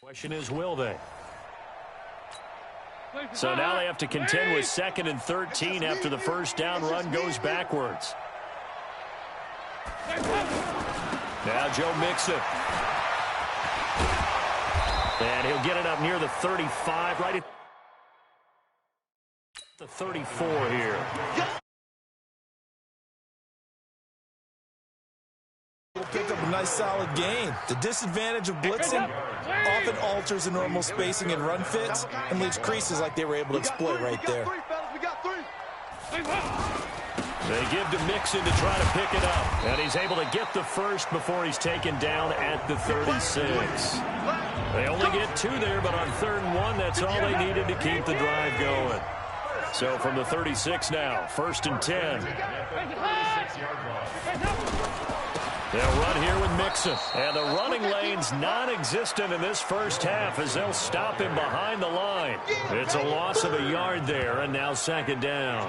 Question is, will they? So now they have to contend with 2nd and 13 after the first down run goes backwards. Now Joe Mixon. And he'll get it up near the 35, right at the 34 here. Will pick up a nice solid gain. The disadvantage of blitzing often alters the normal spacing and run fits and leaves creases like they were able to exploit right there. They give to Mixon to try to pick it up. And he's able to get the first before he's taken down at the 36. They only get 2 there, but on 3rd and 1, that's all they needed to keep the drive going. So from the 36 now, 1st and 10. They'll run here with Mixon. And the running lane's non-existent in this first half as they'll stop him behind the line. It's a loss of a yard there, and now 2nd down.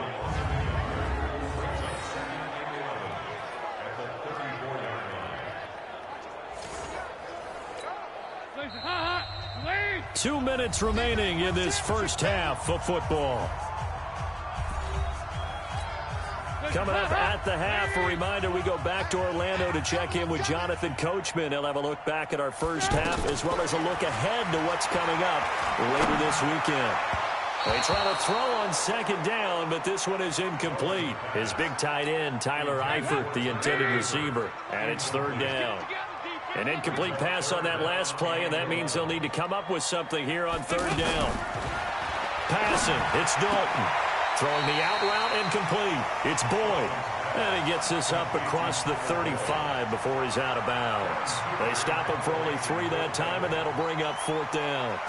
Two minutes remaining in this first half of football. Coming up at the half, a reminder, we go back to Orlando to check in with Jonathan Coachman. He'll have a look back at our first half as well as a look ahead to what's coming up later this weekend. They try to throw on 2nd down, but this one is incomplete. His big tight end, Tyler Eifert, the intended receiver, and it's 3rd down. An incomplete pass on that last play, and that means they'll need to come up with something here on 3rd down. Passing, it's Dalton. Throwing the out route incomplete. It's Boyd. And he gets this up across the 35 before he's out of bounds. They stop him for only 3 that time, and that'll bring up 4th down.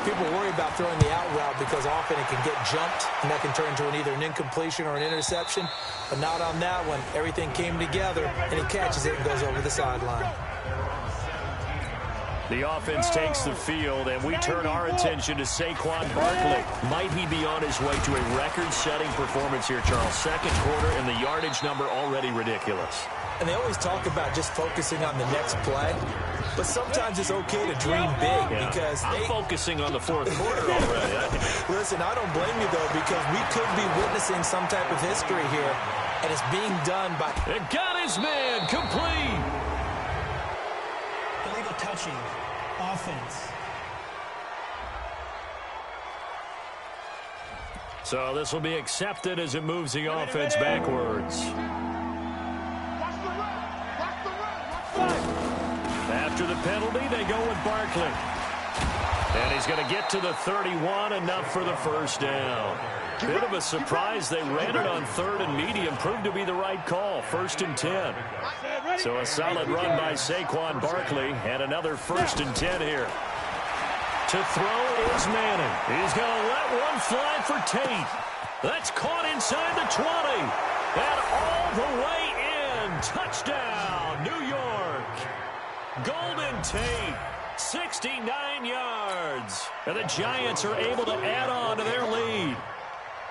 People worry about throwing the out route because often it can get jumped, and that can turn into either an incompletion or an interception. But not on that one. Everything came together, and he catches it and goes over the sideline. The offense takes the field, and we turn our attention to Saquon Barkley. Might he be on his way to a record-setting performance here, Charles? 2nd quarter, and the yardage number already ridiculous. And they always talk about just focusing on the next play. But sometimes it's okay to dream big because I'm focusing on the 4th quarter already. Listen, I don't blame you, though, because we could be witnessing some type of history here, and it's being done by... It got his man complete. Illegal touching. Offense. So this will be accepted as it moves the offense backwards. After the penalty, they go with Barkley. And he's going to get to the 31, enough for the first down. Bit of a surprise. They ran it on 3rd and medium. Proved to be the right call. 1st and 10. So a solid run by Saquon Barkley. And another 1st and 10 here. To throw is Manning. He's going to let one fly for Tate. That's caught inside the 20. And all the way in. Touchdown, New York. Golden Tate. 69 yards. And the Giants are able to add on to their lead.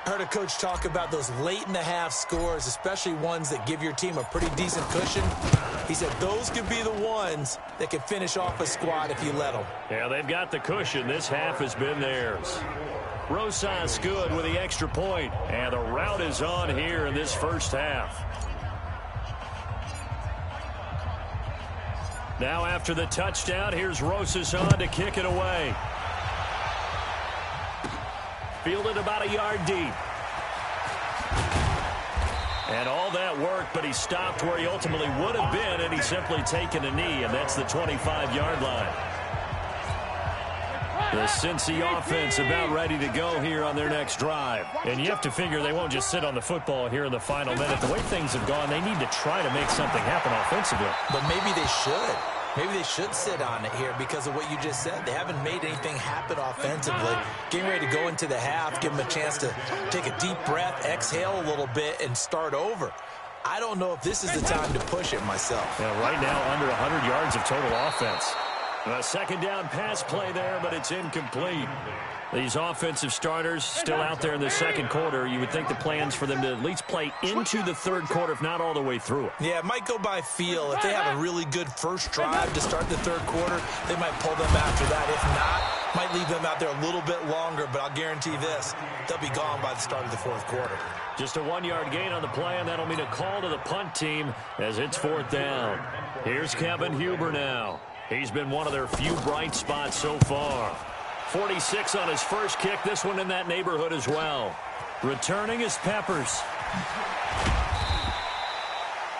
I heard a coach talk about those late-in-the-half scores, especially ones that give your team a pretty decent cushion. He said those could be the ones that can finish off a squad if you let them. Yeah, they've got the cushion. This half has been theirs. Rosas good with the extra point, and the route is on here in this first half. Now after the touchdown, here's Rosas on to kick it away. Fielded about a yard deep. And all that worked, but he stopped where he ultimately would have been, and he's simply taken a knee, and that's the 25-yard line. The Cincy offense about ready to go here on their next drive. And you have to figure they won't just sit on the football here in the final minute. The way things have gone, they need to try to make something happen offensively. But maybe they should. Maybe they should sit on it here because of what you just said. They haven't made anything happen offensively. Getting ready to go into the half, give them a chance to take a deep breath, exhale a little bit, and start over. I don't know if this is the time to push it myself. Yeah, right now, under 100 yards of total offense. A second down pass play there, but it's incomplete. These offensive starters still out there in the second quarter. You would think the plans for them to at least play into the third quarter, if not all the way through it. Yeah, it might go by feel. If they have a really good first drive to start the third quarter, they might pull them after that. If not, might leave them out there a little bit longer, but I'll guarantee this, they'll be gone by the start of the fourth quarter. Just a 1-yard gain on the play, and that'll mean a call to the punt team as it's fourth down. Here's Kevin Huber now. He's been one of their few bright spots so far. 46 on his first kick, this one in that neighborhood as well. Returning is Peppers.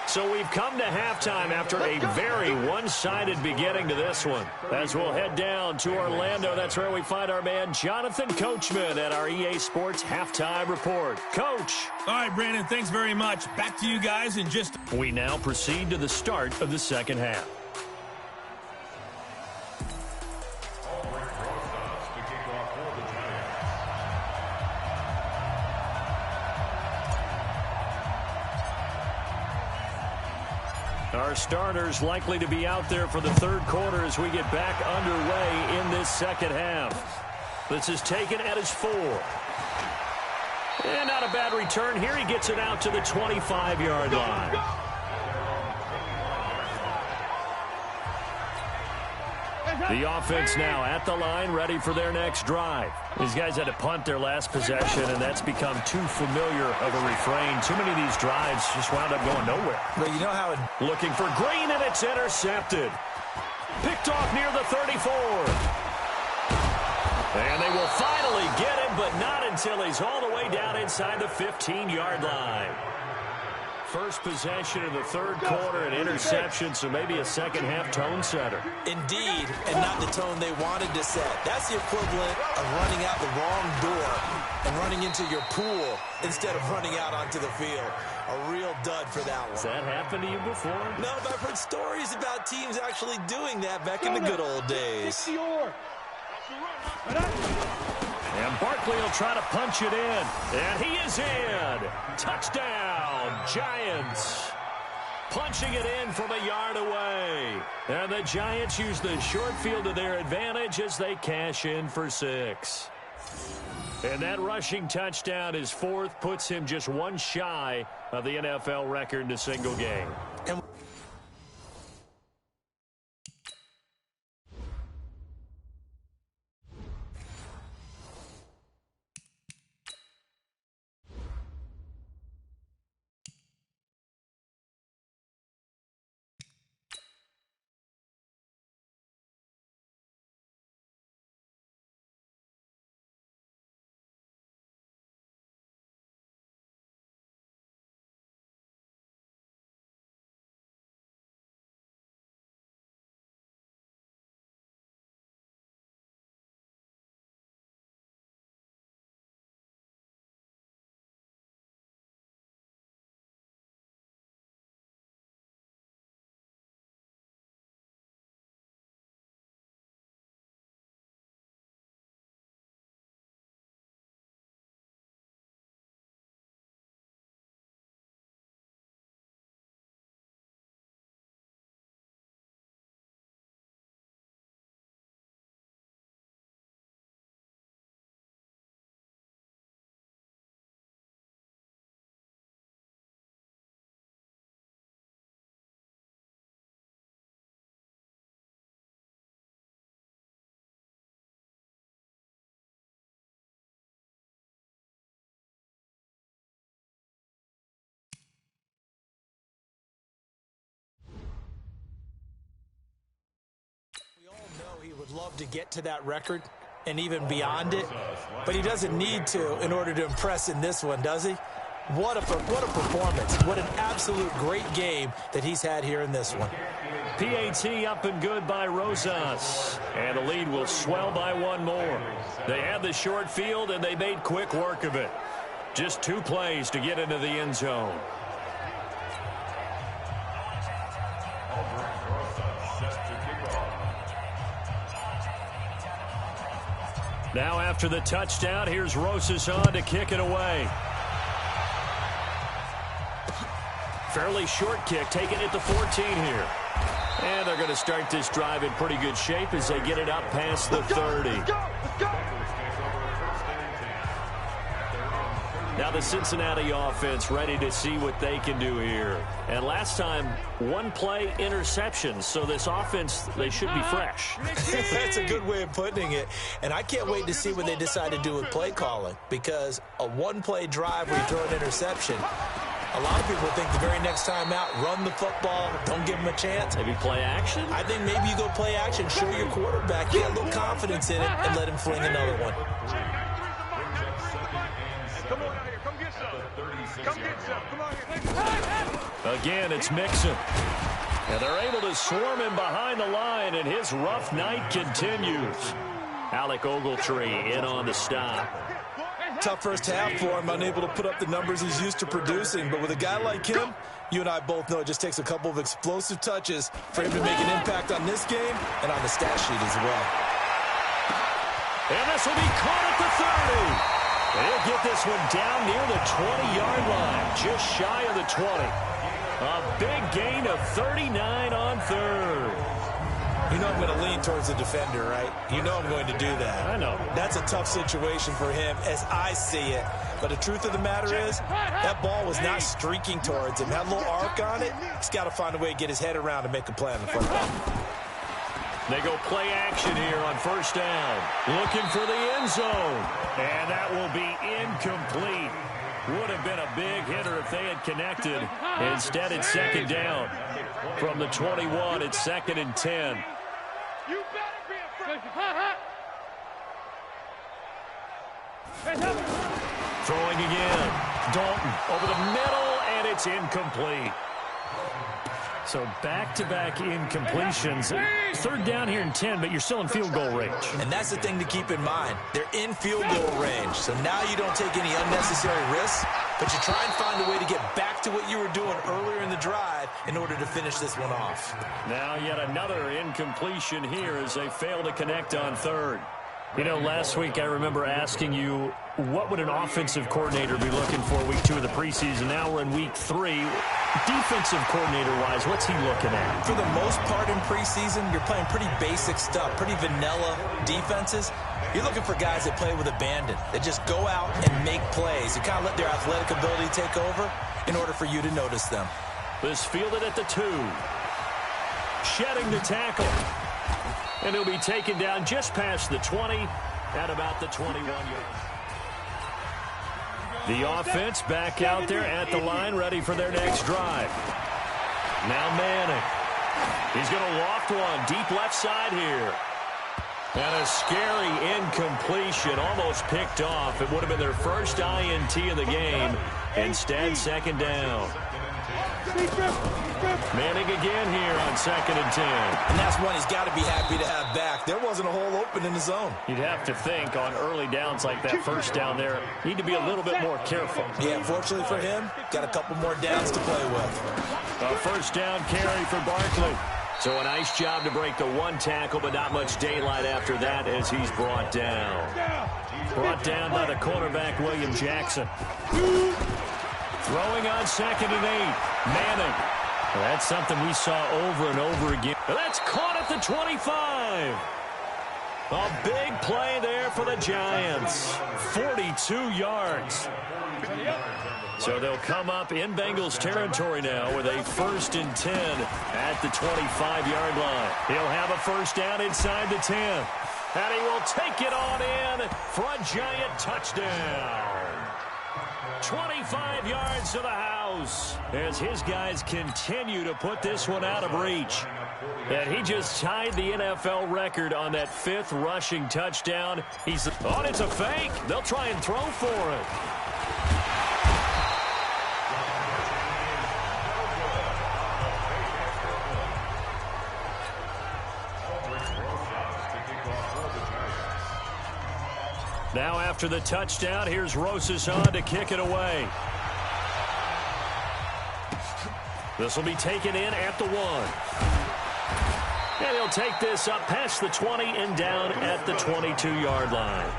So we've come to halftime after a very one-sided beginning to this one. As we'll head down to Orlando, that's where we find our man Jonathan Coachman at our EA Sports Halftime Report. Coach. All right, Brandon, thanks very much. Back to you guys in just... We now proceed to the start of the second half. Our starters likely to be out there for the third quarter as we get back underway in this second half. This is taken at his 4. And not a bad return here. He gets it out to the 25-yard line. The offense now at the line, ready for their next drive. These guys had to punt their last possession, and that's become too familiar of a refrain. Too many of these drives just wound up going nowhere. But you know how it... Looking for Green, and it's intercepted. Picked off near the 34. And they will finally get him, but not until he's all the way down inside the 15-yard line. First possession of the third quarter, an interception, so maybe a second-half tone setter. Indeed, and not the tone they wanted to set. That's the equivalent of running out the wrong door and running into your pool instead of running out onto the field. A real dud for that one. Has that happened to you before? No, but I've heard stories about teams actually doing that back in the good old days. And Barkley will try to punch it in. And he is in. Touchdown, Giants. Punching it in from a yard away. And the Giants use the short field to their advantage as they cash in for 6. And that rushing touchdown, his 4th, puts him just one shy of the NFL record in a single game. And he would love to get to that record and even beyond it, but he doesn't need to in order to impress in this one, does he? What a performance. What an absolute great game that he's had here in this one. PAT up and good by Rosas. And the lead will swell by one more. They had the short field, and they made quick work of it. Just 2 plays to get into the end zone. Now after the touchdown, here's Rosas on to kick it away. Fairly short kick, taking it to 14 here. And they're going to start this drive in pretty good shape as they get it up past the 30. Now the Cincinnati offense ready to see what they can do here. And last time, one play interception. So this offense, they should be fresh. That's a good way of putting it. And I can't wait to see what they decide to do with play calling. Because a one-play drive where you throw an interception, a lot of people think the very next time out, run the football, don't give them a chance. Maybe play action? I think maybe you go play action, show your quarterback, get a little confidence in it, and let him fling another one. Come on out here. Come get some. Come get some. Come on here. Again, it's Mixon. And they're able to swarm him behind the line, and his rough night continues. Alec Ogletree in on the stop. Tough first half for him, unable to put up the numbers he's used to producing. But with a guy like him, you and I both know it just takes a couple of explosive touches for him to make an impact on this game and on the stat sheet as well. And this will be caught at the 30. They'll get this one down near the 20-yard line, just shy of the 20. A big gain of 39 on third. You know I'm going to lean towards the defender, right? You know I'm going to do that. I know. That's a tough situation for him as I see it. But the truth of the matter is, that ball was not streaking towards him. Had a little arc on it. He's got to find a way to get his head around and make a play on the football. They go play action here on first down. Looking for the end zone. And that will be incomplete. Would have been a big hitter if they had connected. Instead, it's second down. From the 21, it's 2nd and 10. You better be afraid. Throwing again. Dalton over the middle, and it's incomplete. So back-to-back incompletions. Third down here and 10, but you're still in field goal range. And that's the thing to keep in mind. They're in field goal range. So now you don't take any unnecessary risks, but you try and find a way to get back to what you were doing earlier in the drive in order to finish this one off. Now yet another incompletion here as they fail to connect on third. You know, last week I remember asking you, what would an offensive coordinator be looking for week 2 of the preseason? Now we're in week 3. Defensive coordinator-wise, what's he looking at? For the most part in preseason, you're playing pretty basic stuff, pretty vanilla defenses. You're looking for guys that play with abandon, that just go out and make plays. You kind of let their athletic ability take over in order for you to notice them. This fielded at the 2. Shedding the tackle. And he'll be taken down just past the 20 at about the 21-yard. The offense back out there at the line, ready for their next drive. Now Manning. He's going to loft one deep left side here. And a scary incompletion, almost picked off. It would have been their first INT of the game. Instead, second down. Manning again here on 2nd and 10. And that's one he's got to be happy to have back. There wasn't a hole open in the zone. You'd have to think on early downs like that first down there, need to be a little bit more careful. Yeah, fortunately for him, got a couple more downs to play with. A first down carry for Barkley. So a nice job to break the one tackle, but not much daylight after that as he's brought down. Brought down by the cornerback, William Jackson. Throwing on 2nd and 8. Manning. Well, that's something we saw over and over again. That's caught at the 25. A big play there for the Giants. 42 yards. So they'll come up in Bengals territory now with a 1st and 10 at the 25-yard line. He'll have a first down inside the 10. And he will take it on in for a Giant touchdown. 25 yards to the house as his guys continue to put this one out of reach. And he just tied the NFL record on that 5th rushing touchdown. He's on, it's a fake. They'll try and throw for it. Now after the touchdown, here's Rosas on to kick it away. This will be taken in at the 1. And he'll take this up past the 20 and down at the 22-yard line.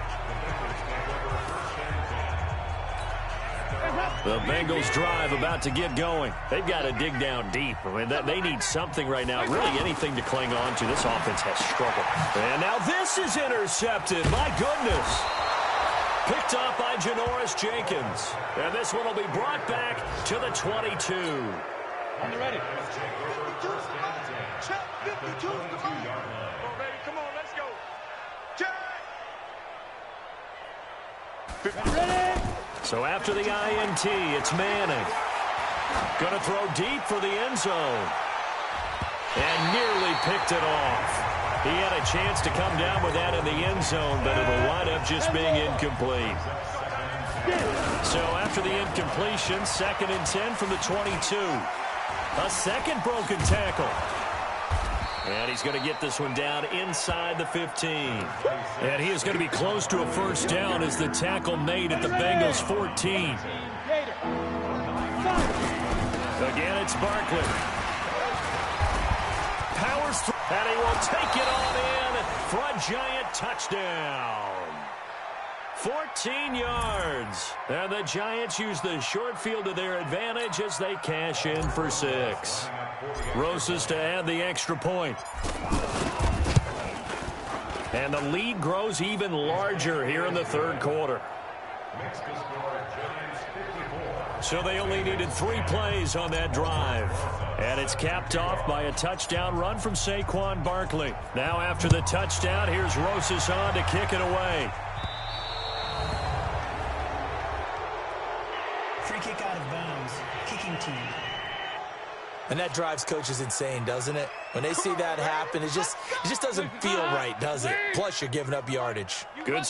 The Bengals drive about to get going. They've got to dig down deep. I mean, they need something right now, really anything to cling on to. This offense has struggled. And now this is intercepted. My goodness. Picked off by Janoris Jenkins. And this one will be brought back to the 22. On the ready. 52, check 52, come on. Ready, come on, let's go. Check. Ready. So after the INT, it's Manning. Going to throw deep for the end zone. And nearly picked it off. He had a chance to come down with that in the end zone, but it'll wind up just being incomplete. So after the incompletion, 2nd and 10 from the 22. A second broken tackle. And he's going to get this one down inside the 15. And he is going to be close to a first down as the tackle made at the Bengals 14. Again, it's Barkley. Powers through, and he will take it on in for a giant touchdown. 14 yards. And the Giants use the short field to their advantage as they cash in for 6. Rosas to add the extra point. And the lead grows even larger here in the 3rd quarter. So they only needed 3 plays on that drive. And it's capped off by a touchdown run from Saquon Barkley. Now after the touchdown, here's Rosas on to kick it away. Free kick out of bounds. Kicking team. And that drives coaches insane, doesn't it? When they see that happen, it just doesn't feel right, does it? Plus, you're giving up yardage. Good.